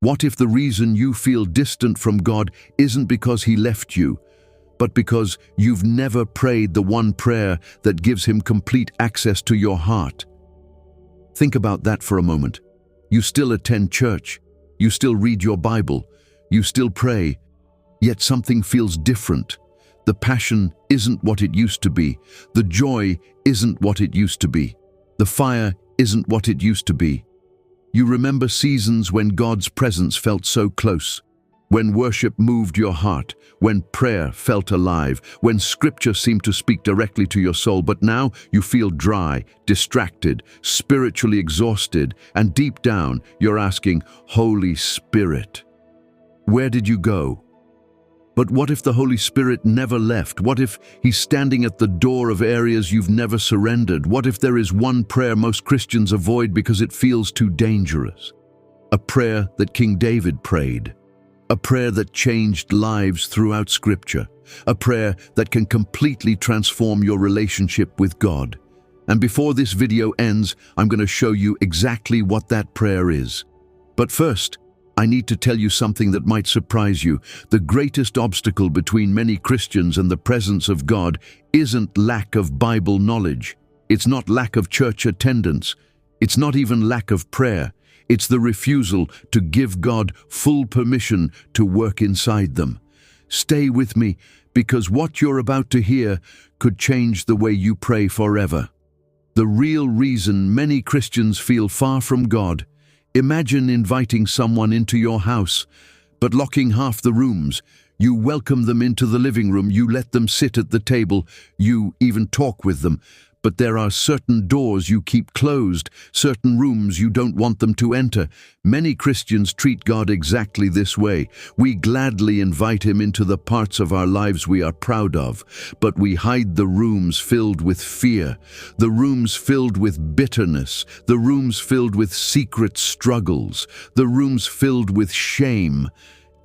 What if the reason you feel distant from God isn't because He left you, but because you've never prayed the one prayer that gives Him complete access to your heart? Think about that for a moment. You still attend church, you still read your Bible, you still pray, yet something feels different. The passion isn't what it used to be. The joy isn't what it used to be. The fire isn't what it used to be. You remember seasons when God's presence felt so close, when worship moved your heart, when prayer felt alive, when scripture seemed to speak directly to your soul, but now you feel dry, distracted, spiritually exhausted, and deep down you're asking, Holy Spirit, where did you go? But what if the Holy Spirit never left? What if He's standing at the door of areas you've never surrendered? What if there is one prayer most Christians avoid because it feels too dangerous? A prayer that King David prayed. A prayer that changed lives throughout Scripture. A prayer that can completely transform your relationship with God. And before this video ends, I'm going to show you exactly what that prayer is. But first, I need to tell you something that might surprise you. The greatest obstacle between many Christians and the presence of God isn't lack of Bible knowledge. It's not lack of church attendance. It's not even lack of prayer. It's the refusal to give God full permission to work inside them. Stay with me, because what you're about to hear could change the way you pray forever. The real reason many Christians feel far from God. Imagine inviting someone into your house, but locking half the rooms. You welcome them into the living room, you let them sit at the table, you even talk with them. But there are certain doors you keep closed, certain rooms you don't want them to enter. Many Christians treat God exactly this way. We gladly invite Him into the parts of our lives we are proud of, but we hide the rooms filled with fear, the rooms filled with bitterness, the rooms filled with secret struggles, the rooms filled with shame.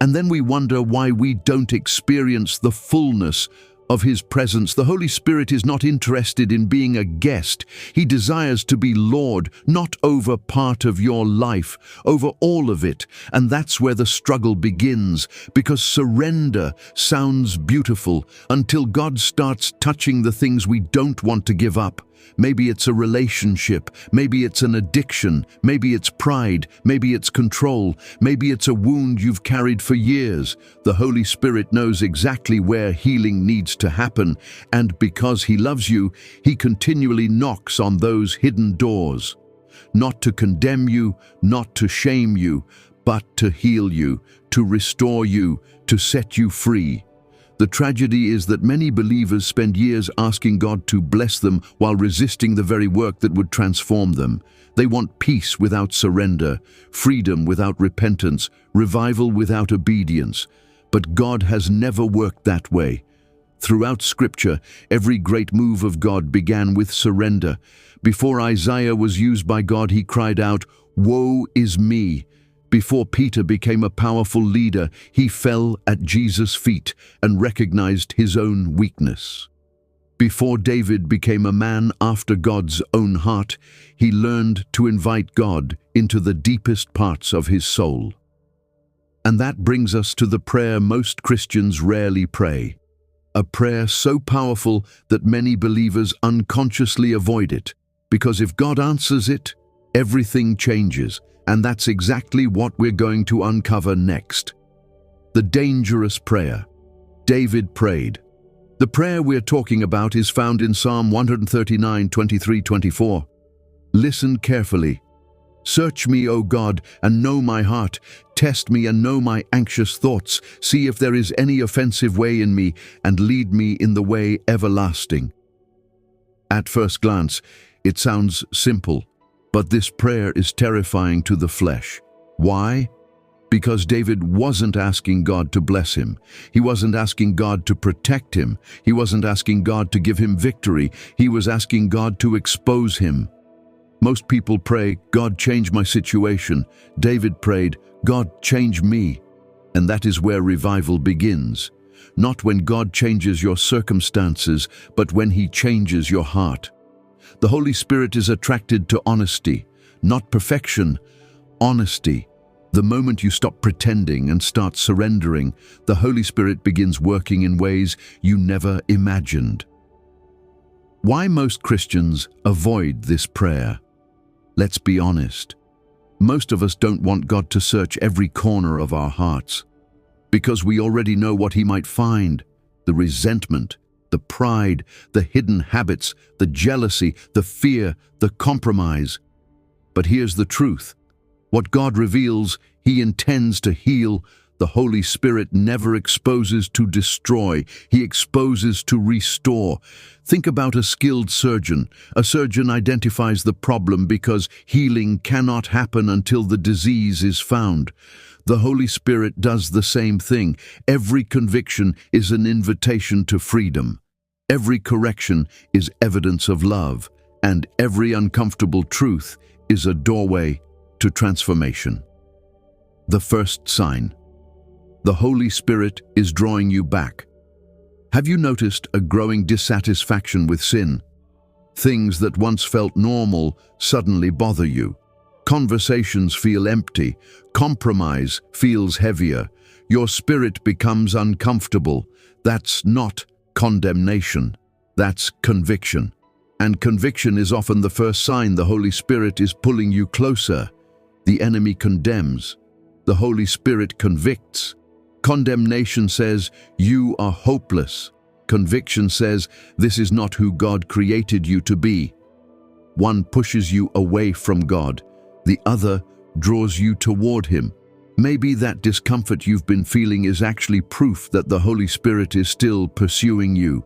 And then we wonder why we don't experience the fullness of His presence. The Holy Spirit is not interested in being a guest. He desires to be Lord, not over part of your life, over all of it. And that's where the struggle begins, because surrender sounds beautiful until God starts touching the things we don't want to give up. Maybe it's a relationship, maybe it's an addiction, maybe it's pride, maybe it's control, maybe it's a wound you've carried for years. The Holy Spirit knows exactly where healing needs to happen, and because He loves you, He continually knocks on those hidden doors. Not to condemn you, not to shame you, but to heal you, to restore you, to set you free. The tragedy is that many believers spend years asking God to bless them while resisting the very work that would transform them. They want peace without surrender, freedom without repentance, revival without obedience. But God has never worked that way. Throughout Scripture, every great move of God began with surrender. Before Isaiah was used by God, he cried out, "Woe is me!" Before Peter became a powerful leader, he fell at Jesus' feet and recognized his own weakness. Before David became a man after God's own heart, he learned to invite God into the deepest parts of his soul. And that brings us to the prayer most Christians rarely pray. A prayer so powerful that many believers unconsciously avoid it, because if God answers it, everything changes. And that's exactly what we're going to uncover next. The dangerous prayer. David prayed. The prayer we're talking about is found in Psalm 139, 23, 24. Listen carefully. Search me, O God, and know my heart. Test me and know my anxious thoughts. See if there is any offensive way in me, and lead me in the way everlasting. At first glance, it sounds simple. But this prayer is terrifying to the flesh. Why? Because David wasn't asking God to bless him. He wasn't asking God to protect him. He wasn't asking God to give him victory. He was asking God to expose him. Most people pray, "God, change my situation." David prayed, "God, change me." And that is where revival begins. Not when God changes your circumstances, but when He changes your heart. The Holy Spirit is attracted to honesty, not perfection, honesty. The moment you stop pretending and start surrendering, the Holy Spirit begins working in ways you never imagined. Why most Christians avoid this prayer? Let's be honest. Most of us don't want God to search every corner of our hearts, because we already know what He might find: the resentment, the pride, the hidden habits, the jealousy, the fear, the compromise. But here's the truth. What God reveals, He intends to heal. The Holy Spirit never exposes to destroy. He exposes to restore. Think about a skilled surgeon. A surgeon identifies the problem because healing cannot happen until the disease is found. The Holy Spirit does the same thing. Every conviction is an invitation to freedom. Every correction is evidence of love, and every uncomfortable truth is a doorway to transformation. The first sign. The Holy Spirit is drawing you back. Have you noticed a growing dissatisfaction with sin? Things that once felt normal suddenly bother you. Conversations feel empty. Compromise feels heavier. Your spirit becomes uncomfortable. That's not condemnation. That's conviction. And conviction is often the first sign the Holy Spirit is pulling you closer. The enemy condemns. The Holy Spirit convicts. Condemnation says, you are hopeless. Conviction says, this is not who God created you to be. One pushes you away from God. The other draws you toward Him. Maybe that discomfort you've been feeling is actually proof that the Holy Spirit is still pursuing you.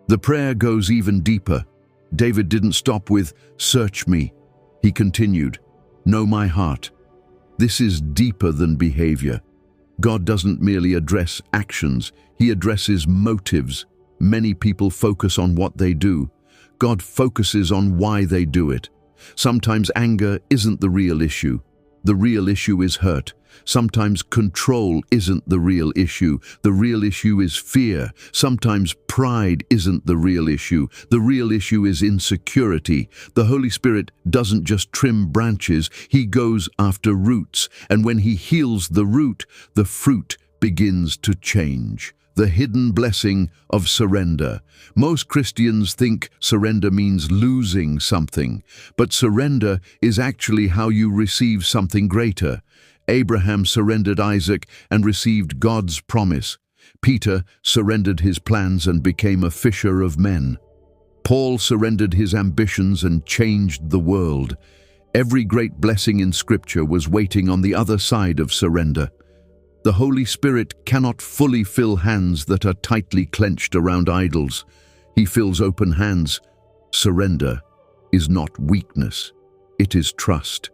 The prayer goes even deeper. David didn't stop with, search me. He continued, know my heart. This is deeper than behavior. God doesn't merely address actions, He addresses motives. Many people focus on what they do. God focuses on why they do it. Sometimes anger isn't the real issue. The real issue is hurt. Sometimes control isn't the real issue. The real issue is fear. Sometimes pride isn't the real issue. The real issue is insecurity. The Holy Spirit doesn't just trim branches, He goes after roots. And when He heals the root, the fruit begins to change. The hidden blessing of surrender. Most Christians think surrender means losing something, but surrender is actually how you receive something greater. Abraham surrendered Isaac and received God's promise. Peter surrendered his plans and became a fisher of men. Paul surrendered his ambitions and changed the world. Every great blessing in Scripture was waiting on the other side of surrender. The Holy Spirit cannot fully fill hands that are tightly clenched around idols. He fills open hands. Surrender is not weakness, it is trust.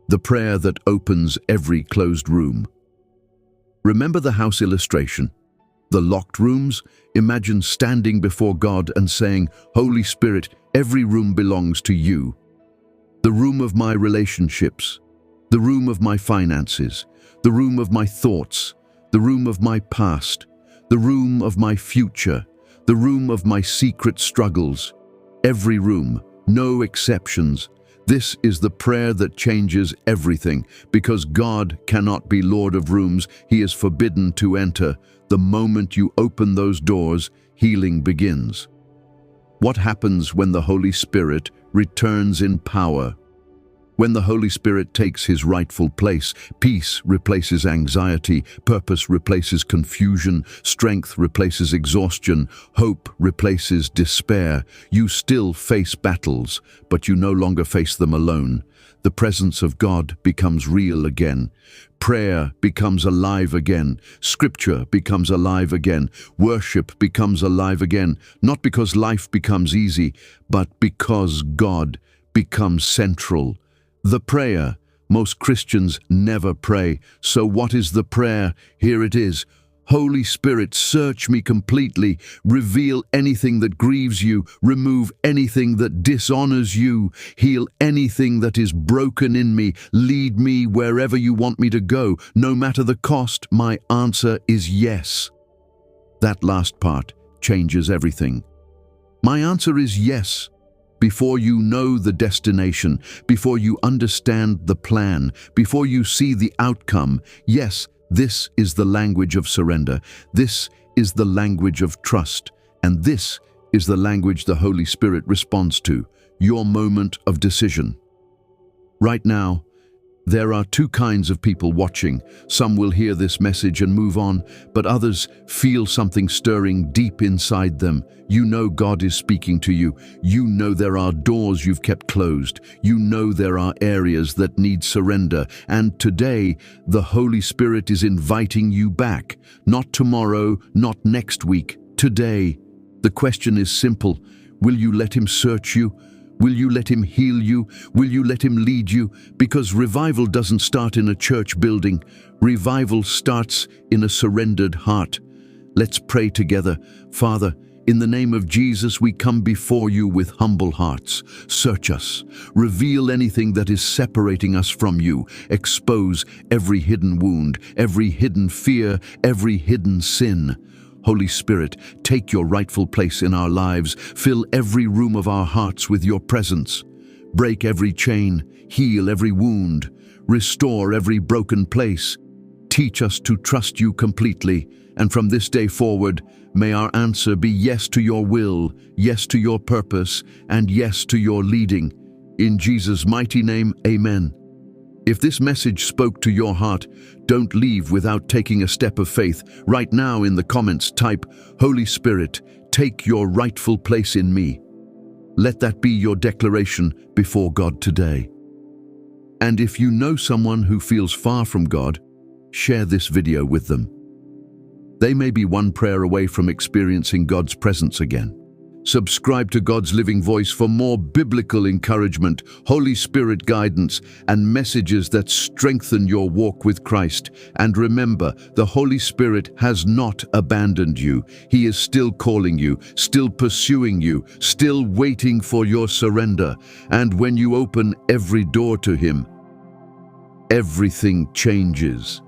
The prayer that opens every closed room. Remember the house illustration? The locked rooms? Imagine standing before God and saying, Holy Spirit, every room belongs to you. The room of my relationships, the room of my finances, the room of my thoughts, the room of my past, the room of my future, the room of my secret struggles. Every room, no exceptions. This is the prayer that changes everything, because God cannot be Lord of rooms. He is forbidden to enter. The moment you open those doors, healing begins. What happens when the Holy Spirit returns in power? When the Holy Spirit takes His rightful place, peace replaces anxiety, purpose replaces confusion, strength replaces exhaustion, hope replaces despair. You still face battles, but you no longer face them alone. The presence of God becomes real again. Prayer becomes alive again. Scripture becomes alive again. Worship becomes alive again, not because life becomes easy, but because God becomes central. The prayer. Most Christians never pray. So what is the prayer? Here it is. Holy Spirit, search me completely. Reveal anything that grieves you. Remove anything that dishonors you. Heal anything that is broken in me. Lead me wherever you want me to go. No matter the cost, my answer is yes. That last part changes everything. My answer is yes. before you know the destination, before you understand the plan, before you see the outcome. Yes, this is the language of surrender. This is the language of trust. And this is the language the Holy Spirit responds to, your moment of decision. Right now, there are two kinds of people watching. Some will hear this message and move on, but others feel something stirring deep inside them. You know God is speaking to you. You know there are doors you've kept closed. You know there are areas that need surrender. And today, the Holy Spirit is inviting you back. Not tomorrow, not next week, today. The question is simple. Will you let Him search you? Will you let Him heal you? Will you let Him lead you? Because revival doesn't start in a church building. Revival starts in a surrendered heart. Let's pray together. Father, in the name of Jesus, we come before you with humble hearts. Search us. Reveal anything that is separating us from you. Expose every hidden wound, every hidden fear, every hidden sin. Holy Spirit, take your rightful place in our lives. Fill every room of our hearts with your presence. Break every chain, heal every wound, restore every broken place. Teach us to trust you completely, and from this day forward, may our answer be yes to your will, yes to your purpose, and yes to your leading. In Jesus' mighty name, amen. If this message spoke to your heart, don't leave without taking a step of faith. Right now in the comments, type, Holy Spirit, take your rightful place in me. Let that be your declaration before God today. And if you know someone who feels far from God, share this video with them. They may be one prayer away from experiencing God's presence again. Subscribe to God's Living Voice for more biblical encouragement, Holy Spirit guidance, and messages that strengthen your walk with Christ. And remember, the Holy Spirit has not abandoned you. He is still calling you, still pursuing you, still waiting for your surrender. And when you open every door to Him, everything changes.